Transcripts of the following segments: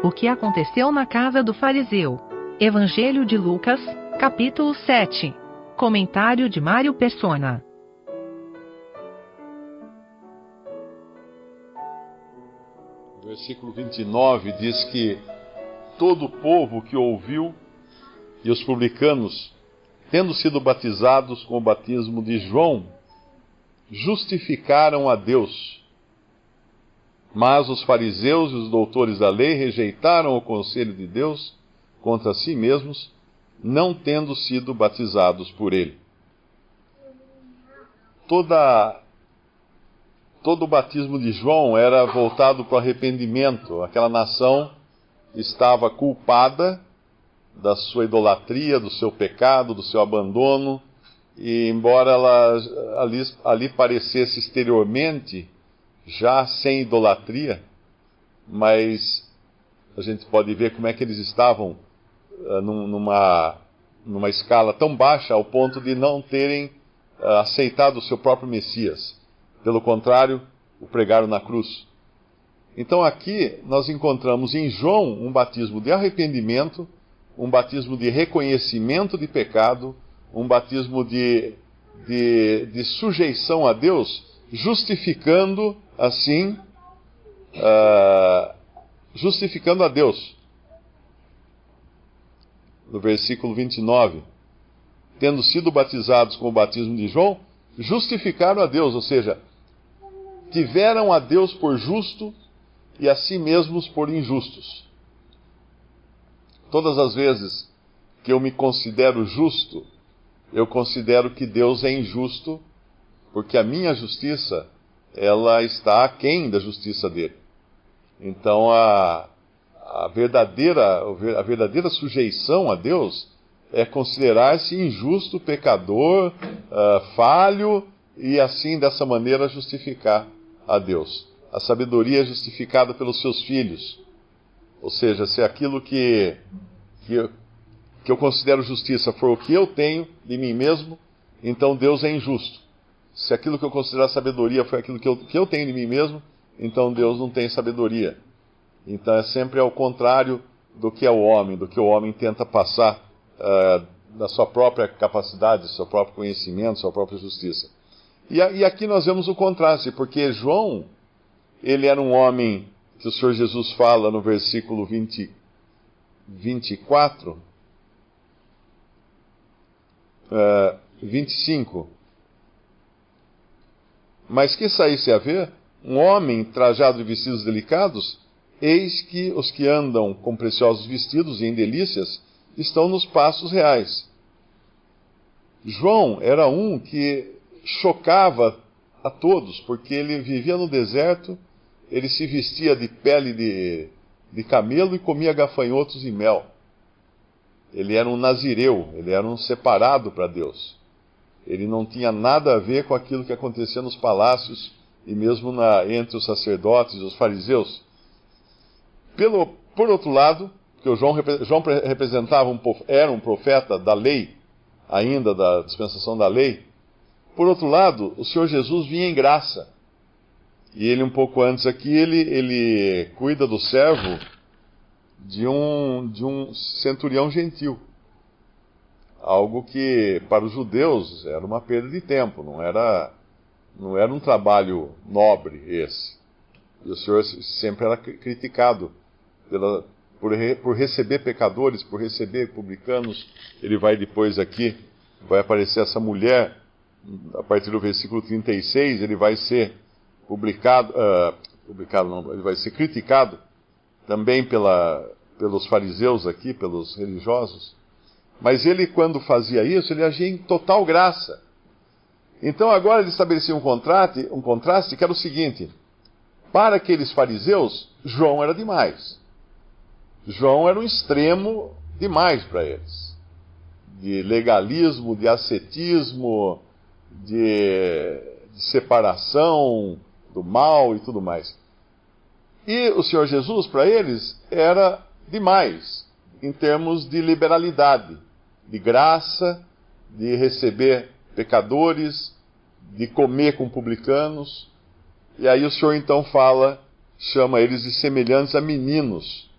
O que aconteceu na casa do fariseu. Evangelho de Lucas, capítulo 7. Comentário de Mário Persona. O versículo 29 diz que todo o povo que ouviu e os publicanos, tendo sido batizados com o batismo de João, justificaram a Deus. Mas os fariseus e os doutores da lei rejeitaram o conselho de Deus contra si mesmos, não tendo sido batizados por ele. Todo o batismo de João era voltado para o arrependimento. Aquela nação estava culpada da sua idolatria, do seu pecado, do seu abandono, e embora ela ali parecesse exteriormente já sem idolatria, mas a gente pode ver como é que eles estavam numa escala tão baixa ao ponto de não terem aceitado o seu próprio Messias. Pelo contrário, o pregaram na cruz. Então aqui nós encontramos em João um batismo de arrependimento, um batismo de reconhecimento de pecado, um batismo de sujeição a Deus, justificando assim, justificando a Deus. No versículo 29, tendo sido batizados com o batismo de João, justificaram a Deus, ou seja, tiveram a Deus por justo e a si mesmos por injustos. Todas as vezes que eu me considero justo, eu considero que Deus é injusto, porque a minha justiça, ela está aquém da justiça dele. Então a verdadeira sujeição a Deus é considerar-se injusto, pecador, falho, e assim, dessa maneira, justificar a Deus. A sabedoria é justificada pelos seus filhos. Ou seja, se aquilo que eu considero justiça for o que eu tenho de mim mesmo, então Deus é injusto. Se aquilo que eu considero sabedoria foi aquilo que eu tenho de mim mesmo, então Deus não tem sabedoria. Então é sempre ao contrário do que é o homem, do que o homem tenta passar da sua própria capacidade, do seu próprio conhecimento, sua própria justiça. E aqui nós vemos o contraste, porque João, ele era um homem que o Senhor Jesus fala no versículo 24, 25. Mas que saísse a ver um homem trajado de vestidos delicados, eis que os que andam com preciosos vestidos e em delícias estão nos pastos reais. João era um que chocava a todos, porque ele vivia no deserto, ele se vestia de pele de camelo e comia gafanhotos e mel. Ele era um nazireu, ele era um separado para Deus. Ele não tinha nada a ver com aquilo que acontecia nos palácios e mesmo entre os sacerdotes e os fariseus. Por outro lado, porque João representava era um profeta da lei, ainda da dispensação da lei. Por outro lado, o Senhor Jesus vinha em graça. E ele, um pouco antes aqui, ele cuida do servo de um centurião gentil. Algo que, para os judeus, era uma perda de tempo, não era um trabalho nobre esse. E o Senhor sempre era criticado por receber pecadores, por receber publicanos. Ele vai depois aqui, vai aparecer essa mulher, a partir do versículo 36, ele vai ser ele vai ser criticado também pelos fariseus aqui, pelos religiosos. Mas ele, quando fazia isso, ele agia em total graça. Então agora ele estabelecia um contraste que era o seguinte: para aqueles fariseus, João era demais. João era um extremo demais para eles. De legalismo, de ascetismo, de separação do mal e tudo mais. E o Senhor Jesus, para eles, era demais, em termos de liberalidade, de graça, de receber pecadores, de comer com publicanos. E aí o Senhor então chama eles de semelhantes a meninos.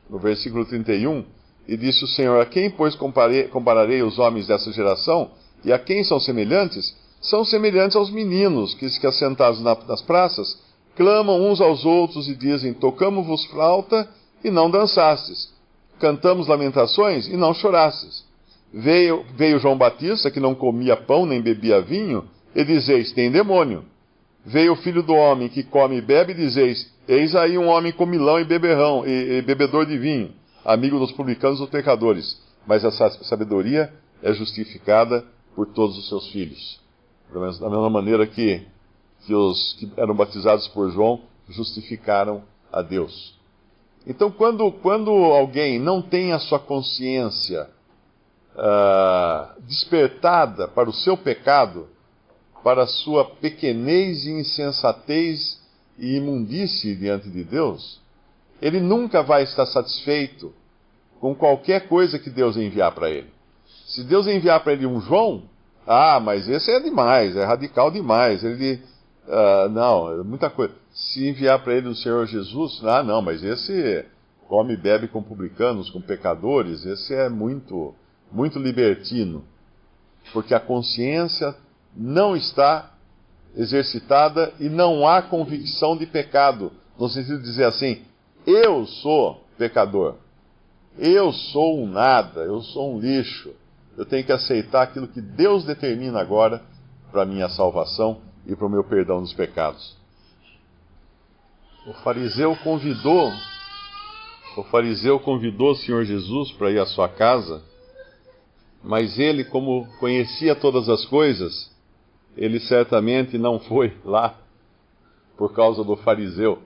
no versículo 31, e disse o Senhor: a quem, pois, compararei os homens dessa geração? E a quem são semelhantes? São semelhantes aos meninos que assentados nas praças, clamam uns aos outros e dizem: tocamo-vos flauta e não dançastes, cantamos lamentações e não chorastes. Veio João Batista, que não comia pão nem bebia vinho, e dizeis: tem demônio. Veio o Filho do Homem, que come e bebe, e dizeis: eis aí um homem comilão e beberrão, e bebedor de vinho, amigo dos publicanos e dos pecadores. Mas a sabedoria é justificada por todos os seus filhos. Pelo menos da mesma maneira que os que eram batizados por João justificaram a Deus. Então, quando alguém não tem a sua consciência despertada para o seu pecado, para a sua pequenez e insensatez e imundície diante de Deus, ele nunca vai estar satisfeito com qualquer coisa que Deus enviar para ele. Se Deus enviar para ele um João, mas esse é demais, é radical demais, não, é muita coisa. Se enviar para ele o Senhor Jesus, não, mas esse come e bebe com publicanos, com pecadores, esse é muito, muito libertino, porque a consciência não está exercitada e não há convicção de pecado, no sentido de dizer assim: eu sou pecador, eu sou um nada, eu sou um lixo, eu tenho que aceitar aquilo que Deus determina agora para a minha salvação e para o meu perdão dos pecados. O fariseu convidou o Senhor Jesus para ir à sua casa, mas ele, como conhecia todas as coisas, ele certamente não foi lá por causa do fariseu,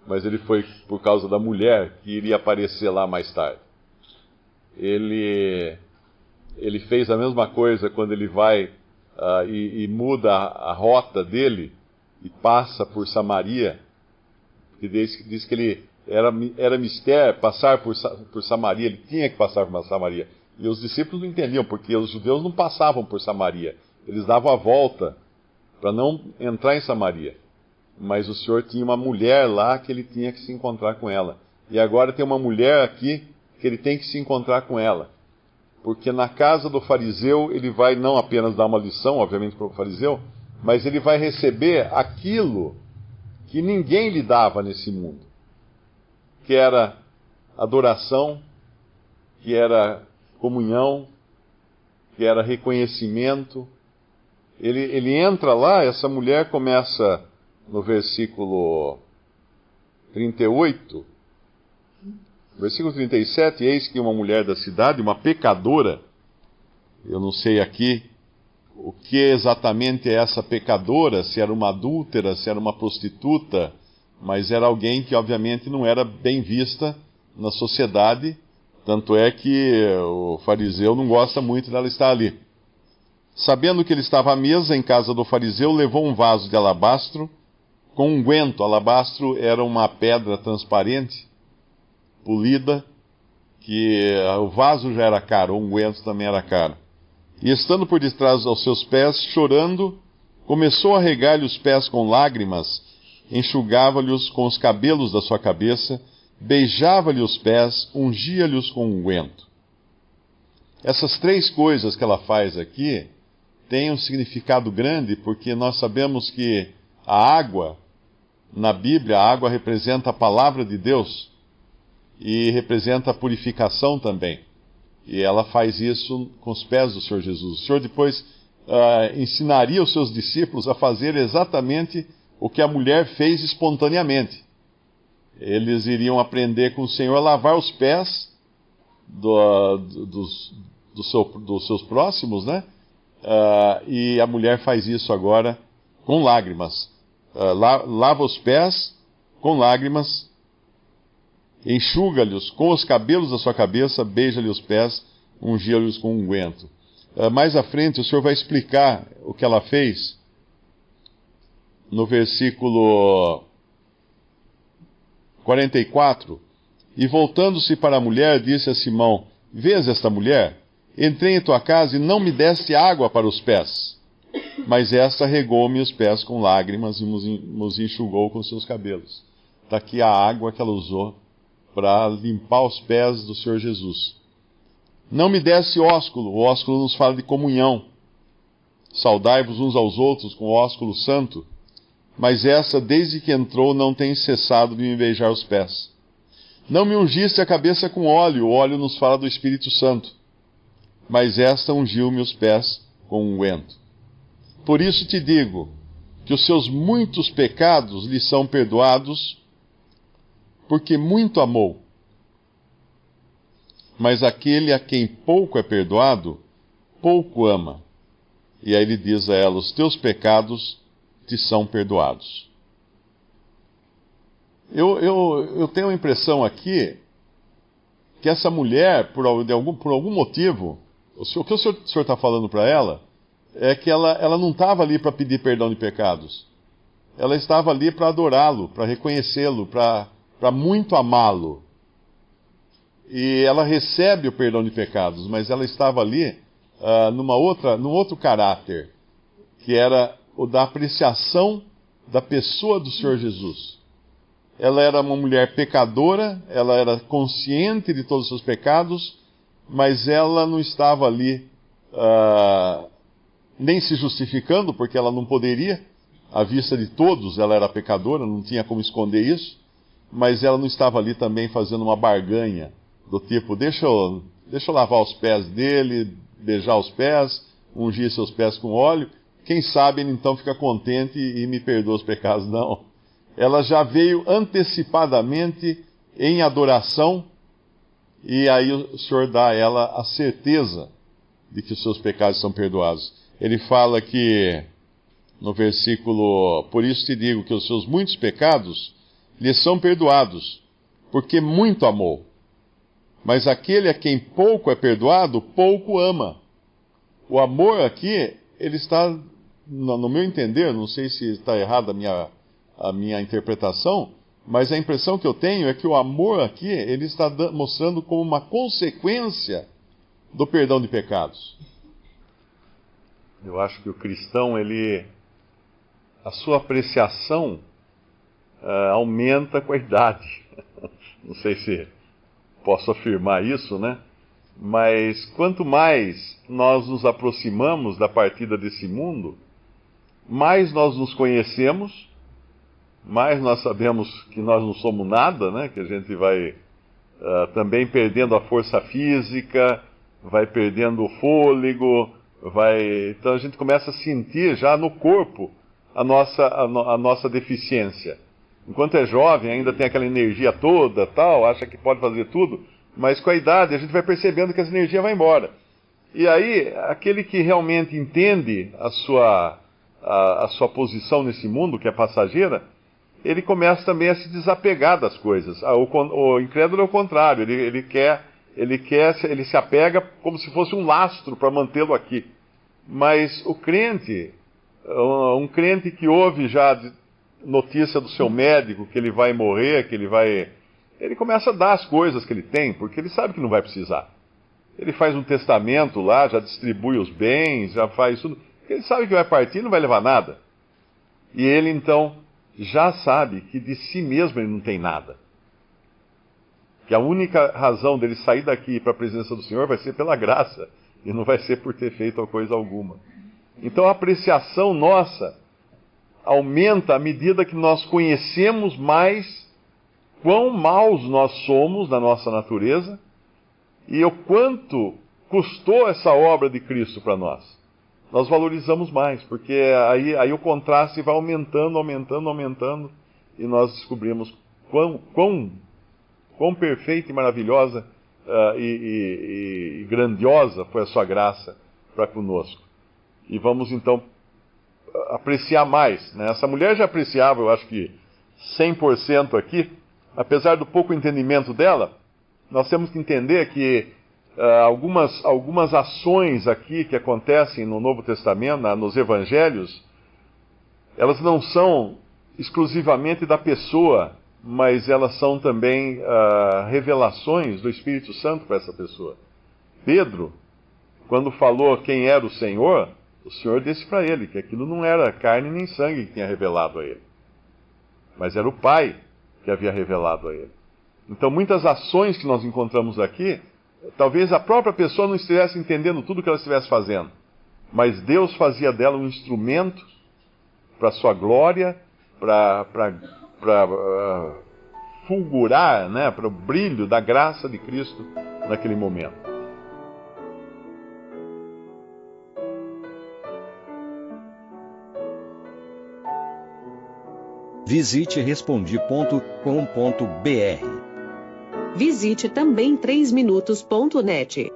mas ele foi por causa da mulher que iria aparecer lá mais tarde. Ele fez a mesma coisa quando ele vai e muda a rota dele e passa por Samaria, que diz que ele era mister passar por Samaria, ele tinha que passar por Samaria. E os discípulos não entendiam, porque os judeus não passavam por Samaria, eles davam a volta para não entrar em Samaria. Mas o Senhor tinha uma mulher lá que ele tinha que se encontrar com ela. E agora tem uma mulher aqui que ele tem que se encontrar com ela. Porque na casa do fariseu ele vai não apenas dar uma lição, obviamente, para o fariseu, mas ele vai receber aquilo que ninguém lhe dava nesse mundo, que era adoração, que era comunhão, que era reconhecimento. Ele entra lá, essa mulher começa no versículo 38, versículo 37, eis que uma mulher da cidade, uma pecadora, eu não sei aqui o que exatamente é essa pecadora, se era uma adúltera, se era uma prostituta, mas era alguém que obviamente não era bem vista na sociedade, tanto é que o fariseu não gosta muito dela estar ali. Sabendo que ele estava à mesa em casa do fariseu, levou um vaso de alabastro com unguento. Alabastro era uma pedra transparente, polida, que o vaso já era caro, o unguento também era caro. E estando por detrás aos seus pés, chorando, começou a regar-lhe os pés com lágrimas, enxugava-lhes com os cabelos da sua cabeça, beijava-lhe os pés, ungia-lhes com unguento. Essas três coisas que ela faz aqui têm um significado grande, porque nós sabemos que a água, na Bíblia, a água representa a palavra de Deus e representa a purificação também. E ela faz isso com os pés do Senhor Jesus. O Senhor depois ensinaria os seus discípulos a fazer exatamente o que a mulher fez espontaneamente. Eles iriam aprender com o Senhor a lavar os pés dos seus próximos, né? E a mulher faz isso agora com lágrimas. Lava os pés com lágrimas, enxuga-lhes com os cabelos da sua cabeça, beija-lhe os pés, ungia-lhes com unguento. Mais à frente o Senhor vai explicar o que ela fez no versículo 44. E voltando-se para a mulher, disse a Simão: vês esta mulher? Entrei em tua casa e não me deste água para os pés, mas esta regou-me os pés com lágrimas e nos enxugou com seus cabelos. Está aqui a água que ela usou para limpar os pés do Senhor Jesus. Não me desse ósculo. O ósculo nos fala de comunhão. Saudai-vos uns aos outros com o ósculo santo. Mas essa, desde que entrou, não tem cessado de me beijar os pés. Não me ungiste a cabeça com óleo. O óleo nos fala do Espírito Santo. Mas esta ungiu-me os pés com unguento. Por isso te digo que os seus muitos pecados lhe são perdoados, porque muito amou. Mas aquele a quem pouco é perdoado, pouco ama. E aí ele diz a ela: os teus pecados te são perdoados. Eu tenho a impressão aqui que essa mulher, por algum motivo, o que o senhor está falando para ela é que ela não estava ali para pedir perdão de pecados. Ela estava ali para adorá-lo, para reconhecê-lo, para muito amá-lo. E ela recebe o perdão de pecados, mas ela estava ali num outro caráter, que era o da apreciação da pessoa do Senhor Jesus. Ela era uma mulher pecadora, ela era consciente de todos os seus pecados, mas ela não estava ali nem se justificando, porque ela não poderia, à vista de todos ela era pecadora, não tinha como esconder isso, mas ela não estava ali também fazendo uma barganha, do tipo, deixa eu lavar os pés dele, beijar os pés, ungir seus pés com óleo, quem sabe ele então fica contente e me perdoa os pecados. Não. Ela já veio antecipadamente em adoração, e aí o Senhor dá a ela a certeza de que os seus pecados são perdoados. Ele fala que, no versículo, por isso te digo que os seus muitos pecados lhe são perdoados, porque muito amou. Mas aquele a quem pouco é perdoado, pouco ama. O amor aqui, ele está, no meu entender, não sei se está errada a minha interpretação, mas a impressão que eu tenho é que o amor aqui, ele está mostrando como uma consequência do perdão de pecados. Eu acho que o cristão, a sua apreciação aumenta com a idade. Não sei se posso afirmar isso, né? Mas quanto mais nós nos aproximamos da partida desse mundo, mais nós nos conhecemos, mais nós sabemos que nós não somos nada, né? Que a gente vai também perdendo a força física, vai perdendo o fôlego, então a gente começa a sentir já no corpo a nossa deficiência. Enquanto é jovem, ainda tem aquela energia toda, tal, acha que pode fazer tudo, mas com a idade a gente vai percebendo que essa energia vai embora. E aí, aquele que realmente entende a sua posição nesse mundo, que é passageira, ele começa também a se desapegar das coisas. O incrédulo é o contrário, ele se apega como se fosse um lastro para mantê-lo aqui. Mas o crente, um crente que ouve já notícia do seu médico que ele vai morrer, ele começa a dar as coisas que ele tem, porque ele sabe que não vai precisar. Ele faz um testamento lá, já distribui os bens, já faz tudo. Ele sabe que vai partir e não vai levar nada. E ele então já sabe que de si mesmo ele não tem nada. Que a única razão dele sair daqui para a presença do Senhor vai ser pela graça, e não vai ser por ter feito coisa alguma. Então a apreciação nossa aumenta à medida que nós conhecemos mais quão maus nós somos na nossa natureza e o quanto custou essa obra de Cristo para nós. Nós valorizamos mais, porque aí o contraste vai aumentando, e nós descobrimos quão perfeita e maravilhosa e grandiosa foi a sua graça para conosco. E vamos então apreciar mais, né? Essa mulher já apreciava, eu acho que 100% aqui, apesar do pouco entendimento dela. Nós temos que entender que algumas ações aqui que acontecem no Novo Testamento, nos Evangelhos, elas não são exclusivamente da pessoa, mas elas são também revelações do Espírito Santo para essa pessoa. Pedro, quando falou quem era o Senhor disse para ele que aquilo não era carne nem sangue que tinha revelado a ele, mas era o Pai que havia revelado a ele. Então, muitas ações que nós encontramos aqui, talvez a própria pessoa não estivesse entendendo tudo que ela estivesse fazendo, mas Deus fazia dela um instrumento para a sua glória, para fulgurar, né, para o brilho da graça de Cristo naquele momento. Visite Respondi.com.br. Visite também 3minutos.net.